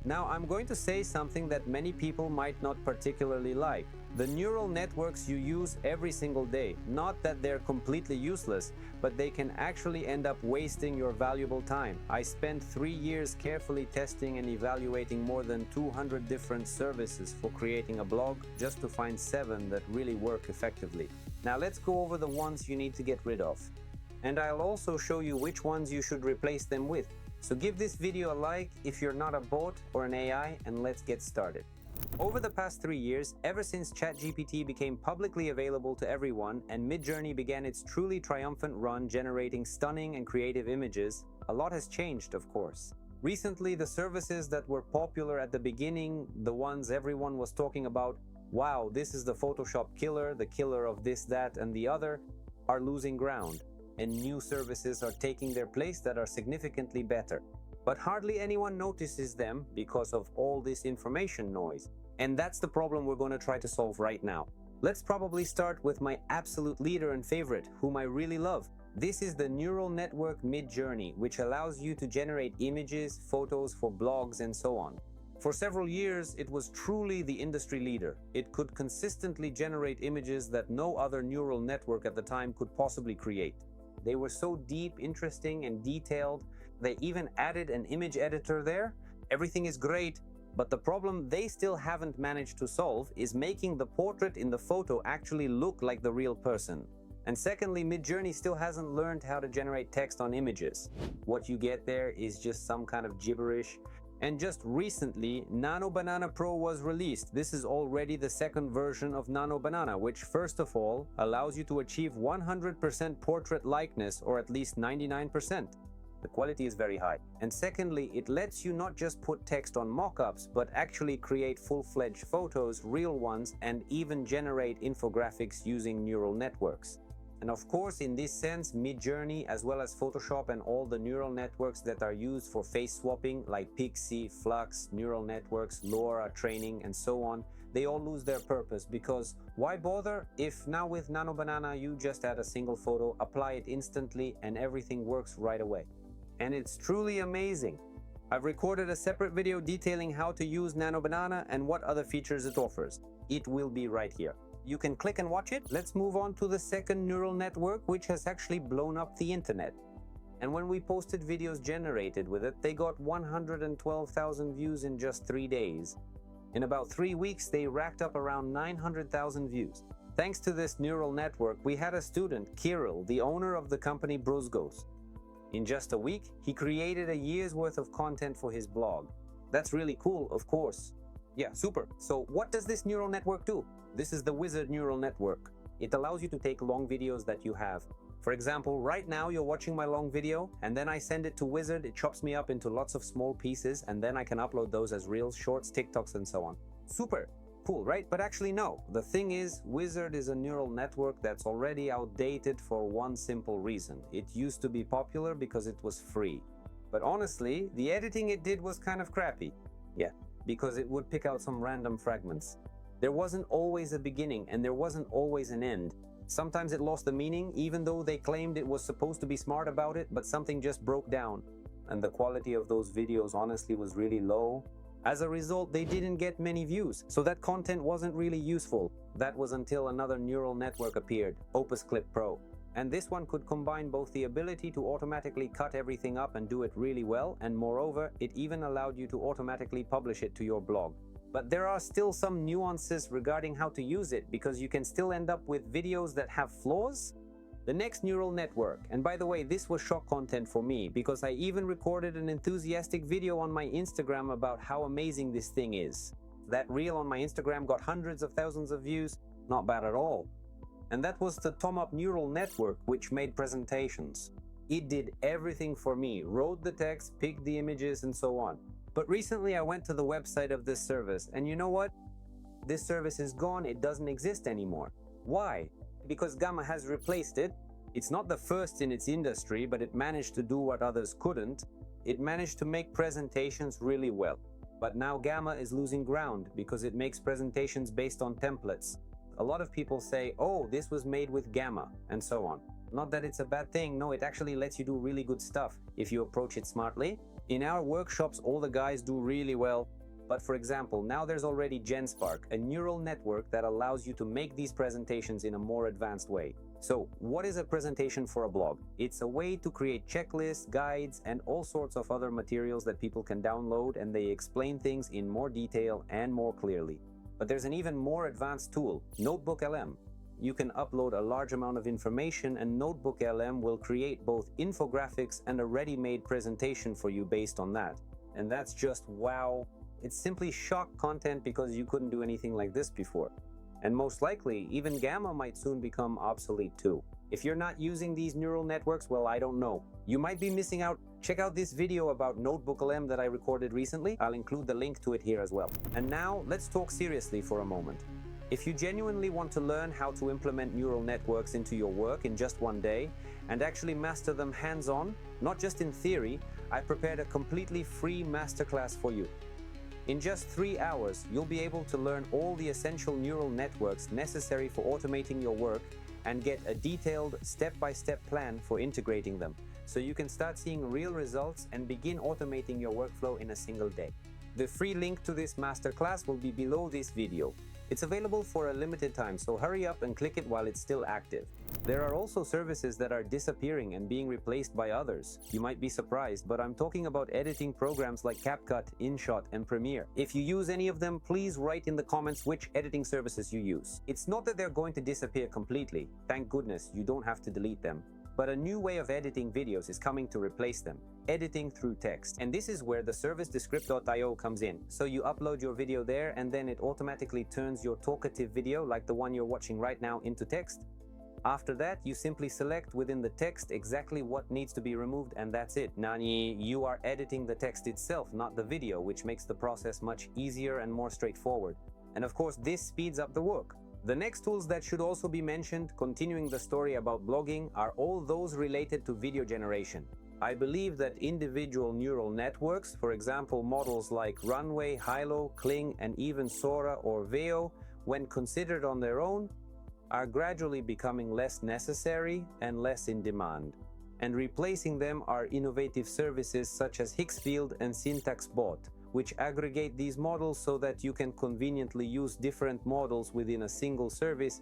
Now, I'm going to say something that many people might not particularly like. The neural networks you use every single day, not that they're completely useless, but they can actually end up wasting your valuable time. I spent 3 years carefully testing and evaluating more than 200 different services for creating a blog just to find 7 that really work effectively. Now let's go over the ones you need to get rid of. And I'll also show you which ones you should replace them with. So give this video a like if you're not a bot or an AI, and let's get started. Over the past 3 years, ever since ChatGPT became publicly available to everyone and Midjourney began its truly triumphant run generating stunning and creative images, a lot has changed, of course. Recently, the services that were popular at the beginning, the ones everyone was talking about, wow, this is the Photoshop killer, the killer of this, that, and the other, are losing ground. And new services are taking their place that are significantly better. But hardly anyone notices them because of all this information noise. And that's the problem we're going to try to solve right now. Let's probably start with my absolute leader and favorite, whom I really love. This is the neural network Midjourney, which allows you to generate images, photos for blogs, and so on. For several years, it was truly the industry leader. It could consistently generate images that no other neural network at the time could possibly create. They were so deep, interesting, and detailed. They even added an image editor there. Everything is great, but the problem they still haven't managed to solve is making the portrait in the photo actually look like the real person. And secondly, Midjourney still hasn't learned how to generate text on images. What you get there is just some kind of gibberish. And just recently, NanoBana Pro was released. This is already the second version of NanoBana, which first of all allows you to achieve 100% portrait likeness, or at least 99%. The quality is very high. And secondly, it lets you not just put text on mockups, but actually create full-fledged photos, real ones, and even generate infographics using neural networks. And of course, in this sense, Midjourney, as well as Photoshop and all the neural networks that are used for face swapping, like Pixie, Flux, neural networks, LoRa training, and so on, they all lose their purpose, because why bother if now with NanoBana you just add a single photo, apply it instantly, and everything works right away. And it's truly amazing. I've recorded a separate video detailing how to use NanoBana and what other features it offers. It will be right here. You can click and watch it. Let's move on to the second neural network, which has actually blown up the internet. And when we posted videos generated with it, they got 112,000 views in just 3 days. In about 3 weeks, they racked up around 900,000 views. Thanks to this neural network, we had a student, Kirill, the owner of the company Brusgos. In just a week, he created a year's worth of content for his blog. That's really cool, of course. Yeah, super. So what does this neural network do? This is the Wizard neural network. It allows you to take long videos that you have. For example, right now you're watching my long video, and then I send it to Wizard, it chops me up into lots of small pieces, and then I can upload those as Reels, Shorts, TikToks, and so on. Super cool, right? But actually no. The thing is, Wizard is a neural network that's already outdated for one simple reason. It used to be popular because it was free. But honestly, the editing it did was kind of crappy. Yeah, because it would pick out some random fragments. There wasn't always a beginning, and there wasn't always an end. Sometimes it lost the meaning, even though they claimed it was supposed to be smart about it, but something just broke down. And the quality of those videos honestly was really low. As a result, they didn't get many views, so that content wasn't really useful. That was until another neural network appeared, OpClip Pro. And this one could combine both the ability to automatically cut everything up and do it really well, and moreover, it even allowed you to automatically publish it to your blog. But there are still some nuances regarding how to use it, because you can still end up with videos that have flaws. The next neural network, and by the way, this was shock content for me, because I even recorded an enthusiastic video on my Instagram about how amazing this thing is. That reel on my Instagram got hundreds of thousands of views, not bad at all. And that was the TomUP neural network, which made presentations. It did everything for me, wrote the text, picked the images, and so on. But recently I went to the website of this service, and you know what? This service is gone, it doesn't exist anymore. Why? Because Gamma has replaced it. It's not the first in its industry, but it managed to do what others couldn't. It managed to make presentations really well. But now Gamma is losing ground because it makes presentations based on templates. A lot of people say, oh, this was made with Gamma, and so on. Not that it's a bad thing, no, it actually lets you do really good stuff if you approach it smartly. In our workshops, all the guys do really well. But for example, now there's already GenSpark, a neural network that allows you to make these presentations in a more advanced way. So, what is a presentation for a blog? It's a way to create checklists, guides, and all sorts of other materials that people can download, and they explain things in more detail and more clearly. But there's an even more advanced tool, NotebookLM. You can upload a large amount of information, and NotebookLM will create both infographics and a ready-made presentation for you based on that. And that's just wow. It's simply shock content because you couldn't do anything like this before. And most likely, even Gamma might soon become obsolete too. If you're not using these neural networks, well, I don't know. You might be missing out. Check out this video about NotebookLM that I recorded recently. I'll include the link to it here as well. And now, let's talk seriously for a moment. If you genuinely want to learn how to implement neural networks into your work in just one day and actually master them hands-on, not just in theory, I prepared a completely free masterclass for you. In just 3 hours, you'll be able to learn all the essential neural networks necessary for automating your work and get a detailed step-by-step plan for integrating them, so you can start seeing real results and begin automating your workflow in a single day. The free link to this masterclass will be below this video. It's available for a limited time, so hurry up and click it while it's still active. There are also services that are disappearing and being replaced by others. You might be surprised, but I'm talking about editing programs like CapCut, InShot, and Premiere. If you use any of them, please write in the comments which editing services you use. It's not that they're going to disappear completely. Thank goodness, you don't have to delete them. But a new way of editing videos is coming to replace them. Editing through text. And this is where the service Descript.io comes in. So you upload your video there, and then it automatically turns your talkative video, like the one you're watching right now, into text. After that, you simply select within the text exactly what needs to be removed, and that's it. Nani, you are editing the text itself, not the video, which makes the process much easier and more straightforward. And of course, this speeds up the work. The next tools that should also be mentioned, continuing the story about blogging, are all those related to video generation. I believe that individual neural networks, for example models like Runway, Hilo, Kling, and even Sora or Veo, when considered on their own, are gradually becoming less necessary and less in demand. And replacing them are innovative services such as Higgsfield and SyntaxBot, which aggregate these models so that you can conveniently use different models within a single service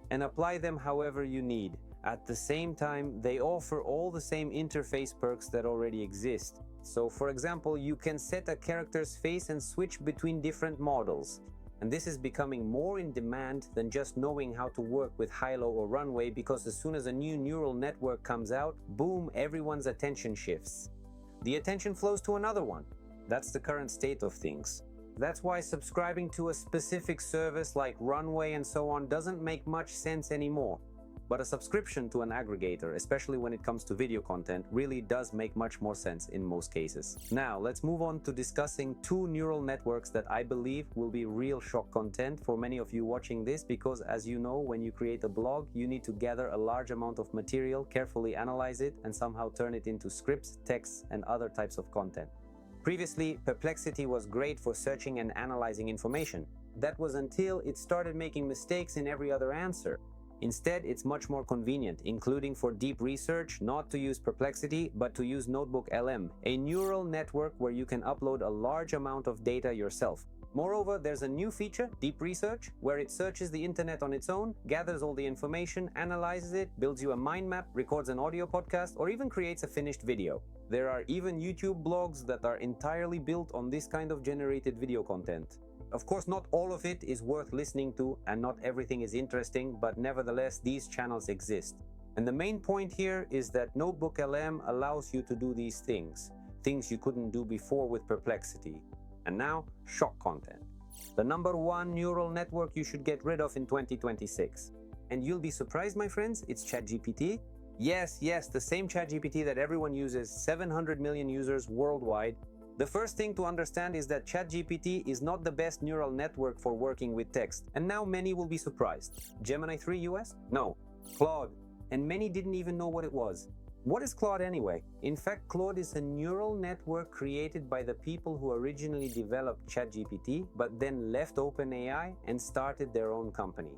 and apply them however you need. At the same time, they offer all the same interface perks that already exist. So for example, you can set a character's face and switch between different models. And this is becoming more in demand than just knowing how to work with Hilo or Runway, because as soon as a new neural network comes out, boom, everyone's attention shifts. The attention flows to another one. That's the current state of things. That's why subscribing to a specific service like Runway and so on doesn't make much sense anymore. But a subscription to an aggregator, especially when it comes to video content, really does make much more sense in most cases. Now, let's move on to discussing 2 neural networks that I believe will be real shock content for many of you watching this, because as you know, when you create a blog, you need to gather a large amount of material, carefully analyze it, and somehow turn it into scripts, texts, and other types of content. Previously, Perplexity was great for searching and analyzing information. That was until it started making mistakes in every other answer. Instead, it's much more convenient, including for deep research, not to use Perplexity, but to use NotebookLM, a neural network where you can upload a large amount of data yourself. Moreover, there's a new feature, Deep Research, where it searches the internet on its own, gathers all the information, analyzes it, builds you a mind map, records an audio podcast, or even creates a finished video. There are even YouTube blogs that are entirely built on this kind of generated video content. Of course, not all of it is worth listening to, and not everything is interesting, but nevertheless, these channels exist. And the main point here is that NotebookLM allows you to do these things you couldn't do before with Perplexity. And now, shock content. The number 1 neural network you should get rid of in 2026. And you'll be surprised, my friends, it's ChatGPT. Yes, the same ChatGPT that everyone uses, 700 million users worldwide. The first thing to understand is that ChatGPT is not the best neural network for working with text, and now many will be surprised. Gemini 3 US? No. Claude. And many didn't even know what it was. What is Claude anyway? In fact, Claude is a neural network created by the people who originally developed ChatGPT, but then left OpenAI and started their own company.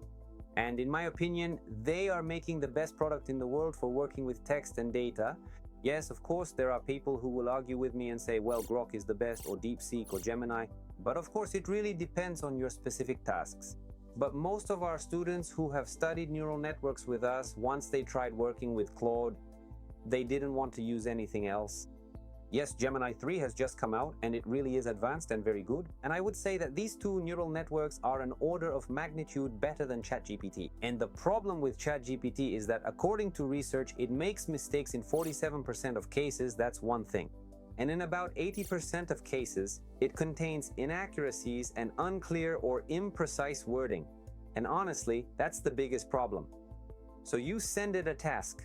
And in my opinion, they are making the best product in the world for working with text and data. Yes, of course, there are people who will argue with me and say, well, Grok is the best, or DeepSeek, or Gemini. But of course, it really depends on your specific tasks. But most of our students who have studied neural networks with us, once they tried working with Claude, they didn't want to use anything else. Yes, Gemini 3 has just come out, and it really is advanced and very good. And I would say that these two neural networks are an order of magnitude better than ChatGPT. And the problem with ChatGPT is that according to research, it makes mistakes in 47% of cases. That's one thing. And in about 80% of cases, it contains inaccuracies and unclear or imprecise wording. And honestly, that's the biggest problem. So you send it a task.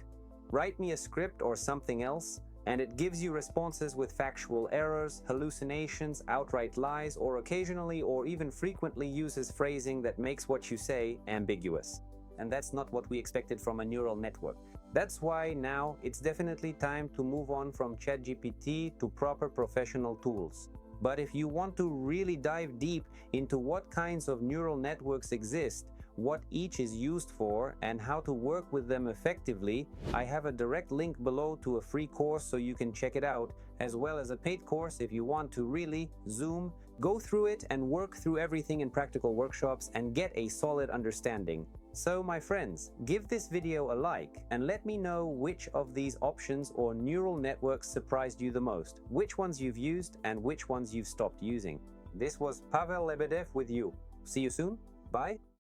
Write me a script or something else, and it gives you responses with factual errors, hallucinations, outright lies, or occasionally or even frequently uses phrasing that makes what you say ambiguous. And that's not what we expected from a neural network. That's why now it's definitely time to move on from ChatGPT to proper professional tools. But if you want to really dive deep into what kinds of neural networks exist, what each is used for, and how to work with them effectively, I have a direct link below to a free course so you can check it out, as well as a paid course if you want to really zoom, go through it and work through everything in practical workshops and get a solid understanding. So my friends, give this video a like and let me know which of these options or neural networks surprised you the most, which ones you've used and which ones you've stopped using. This was Pavel Lebedev with you. See you soon. Bye.